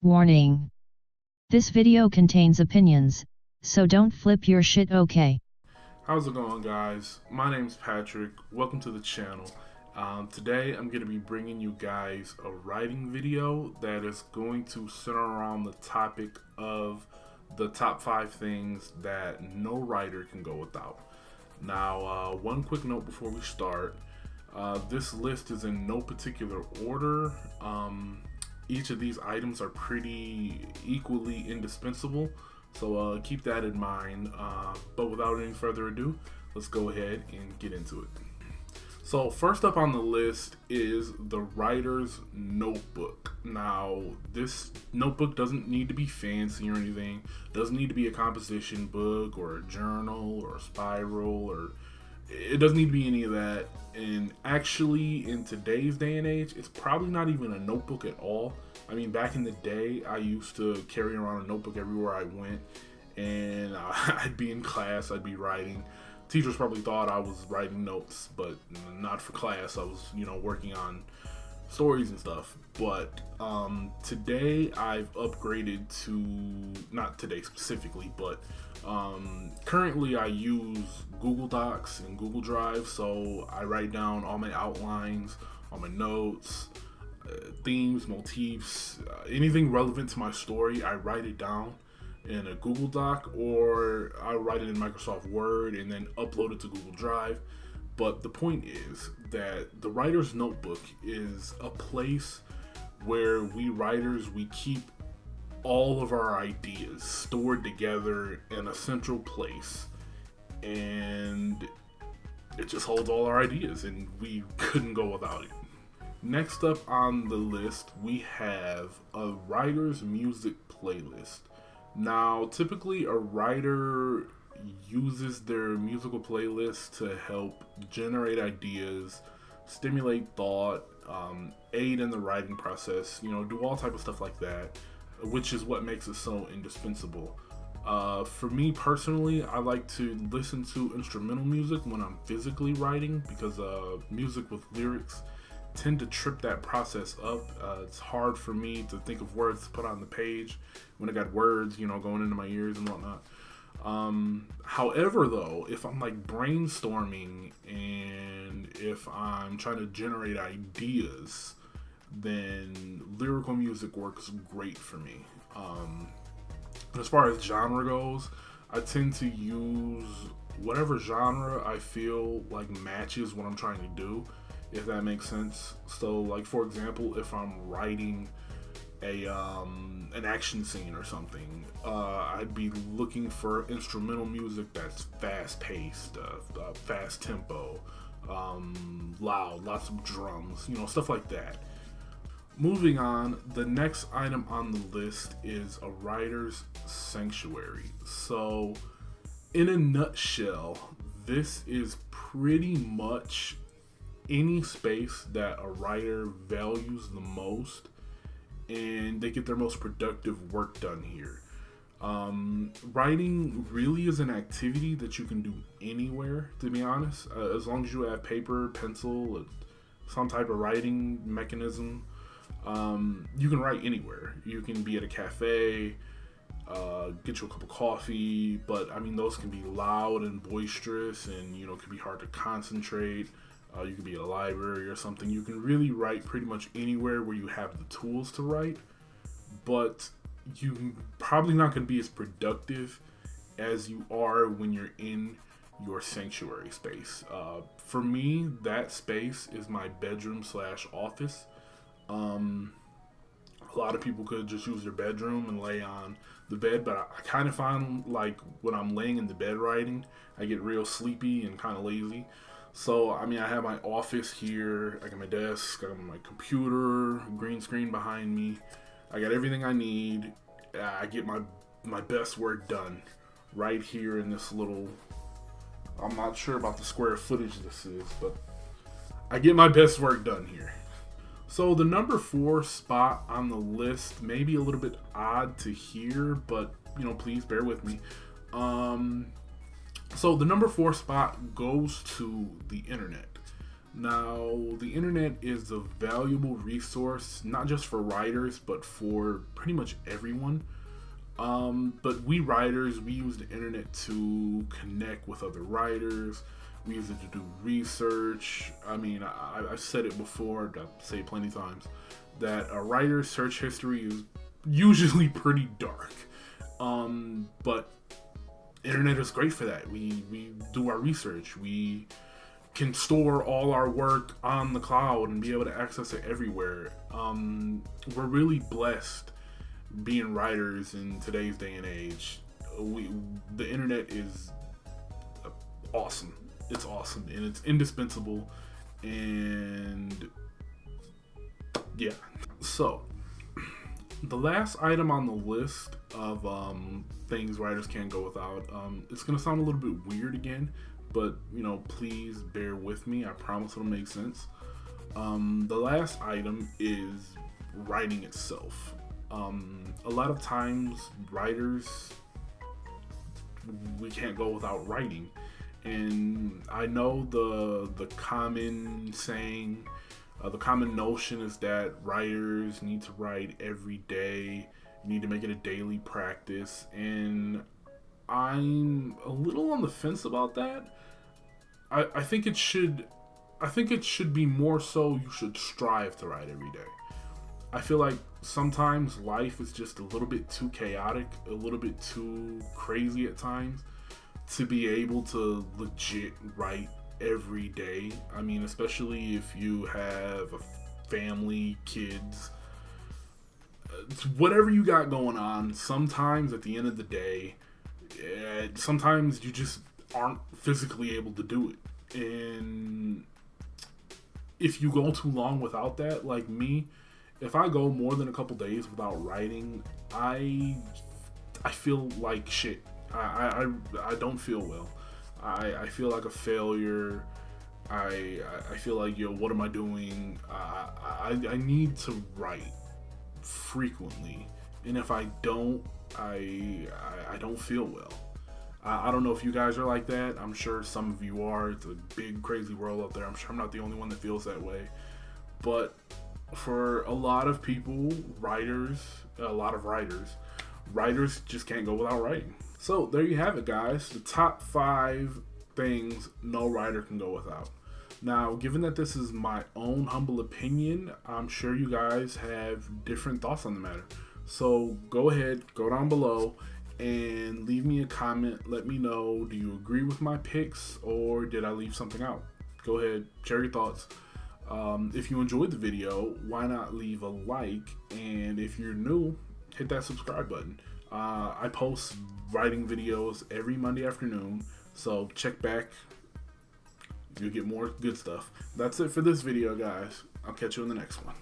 Warning. This video contains opinions, so don't flip your shit, okay? How's it going, guys? My name's Patrick. Welcome to the channel. Today I'm going to be bringing you guys a writing video that is going to center around the topic of the top 5 things that no writer can go without. Now, one quick note before we start. This list is in no particular order. Each of these items are pretty equally indispensable, so keep that in mind. But without any further ado, let's go ahead and get into it. So first up on the list is the writer's notebook. Now, this notebook doesn't need to be fancy or anything. Doesn't need to be a composition book or a journal or a spiral, or it doesn't need to be any of that. And actually, in today's day and age, it's probably not even a notebook at all. I mean, back in the day, I used to carry around a notebook everywhere I went, and I'd be in class, I'd be writing. Teachers probably thought I was writing notes, but not for class. I was, working on stories and stuff. But today I've upgraded to, not today specifically, but currently I use Google Docs and Google Drive. So I write down all my outlines, all my notes, themes, motifs, anything relevant to my story. I write it down in a Google Doc, or I write it in Microsoft Word and then upload it to Google Drive. But the point is that the writer's notebook is a place where we writers, we keep all of our ideas stored together in a central place, and it just holds all our ideas, and we couldn't go without it. Next up on the list, we have a writer's music playlist. Now, typically a writer uses their musical playlist to help generate ideas, stimulate thought, aid in the writing process, do all type of stuff like that, which is what makes it so indispensable. For me personally, I like to listen to instrumental music when I'm physically writing, because music with lyrics tend to trip that process up. It's hard for me to think of words to put on the page when I got words, going into my ears and whatnot. However, though, if I'm like brainstorming and if I'm trying to generate ideas, then lyrical music works great for me. As far as genre goes, I tend to use whatever genre I feel like matches what I'm trying to do, if that makes sense. So, like, for example, if I'm writing an action scene or something, I'd be looking for instrumental music that's fast paced, fast tempo, loud, lots of drums, stuff like that. Moving on, the next item on the list is a writer's sanctuary. So, in a nutshell, this is pretty much any space that a writer values the most, and they get their most productive work done here. Writing really is an activity that you can do anywhere, to be honest, as long as you have paper, pencil, some type of writing mechanism. You can write anywhere. You can be at a cafe, get you a cup of coffee, but I mean, those can be loud and boisterous, and it can be hard to concentrate. You could be at a library or something. You can really write pretty much anywhere where you have the tools to write, but you're probably not going to be as productive as you are when you're in your sanctuary space. For me, that space is my bedroom / office. A lot of people could just use their bedroom and lay on the bed, but I kind of find like when I'm laying in the bed writing, I get real sleepy and kind of lazy. So, I mean, I have my office here, I got my desk, I got my computer, green screen behind me. I got everything I need. I get my best work done right here in this little, I'm not sure about the square footage this is, but I get my best work done here. So the number 4 spot on the list may be a little bit odd to hear, but, please bear with me. So the number 4 spot goes to the internet. Now, the internet is a valuable resource, not just for writers, but for pretty much everyone. But we writers, we use the internet to connect with other writers. We use it to do research. I mean, I've said it before, I've said it plenty of times, that a writer's search history is usually pretty dark. But internet is great for that. We do our research. We can store all our work on the cloud and be able to access it everywhere. We're really blessed being writers in today's day and age. The internet is awesome. It's awesome and it's indispensable. And yeah. So the last item on the list of things writers can't go without. It's gonna sound a little bit weird again, but please bear with me. I promise it'll make sense. The last item is writing itself. A lot of times, writers, we can't go without writing, and I know the common saying, the common notion is that writers need to write every day. You need to make it a daily practice, and I'm a little on the fence about that. I think it should be more so you should strive to write every day. I feel like sometimes life is just a little bit too chaotic, a little bit too crazy at times to be able to legit write every day. I mean, especially if you have a family, kids, whatever you got going on, sometimes at the end of the day, sometimes you just aren't physically able to do it. And if you go too long without that, like me, if I go more than a couple days without writing, I feel like shit. I don't feel well. I feel like a failure. I feel like, what am I doing? I need to write frequently, and if I don't, I don't feel well. I don't know if you guys are like that. I'm sure some of you are. It's a big, crazy world out there. I'm sure I'm not the only one that feels that way. But for a lot of people, writers just can't go without writing. So there you have it, guys. The top 5 things no writer can go without. Now, given that this is my own humble opinion, I'm sure you guys have different thoughts on the matter. So go ahead, go down below, and leave me a comment. Let me know, do you agree with my picks or did I leave something out? Go ahead, share your thoughts. If you enjoyed the video, why not leave a like? And if you're new, hit that subscribe button. I post writing videos every Monday afternoon, so check back. You'll get more good stuff. That's it for this video, guys. I'll catch you in the next one.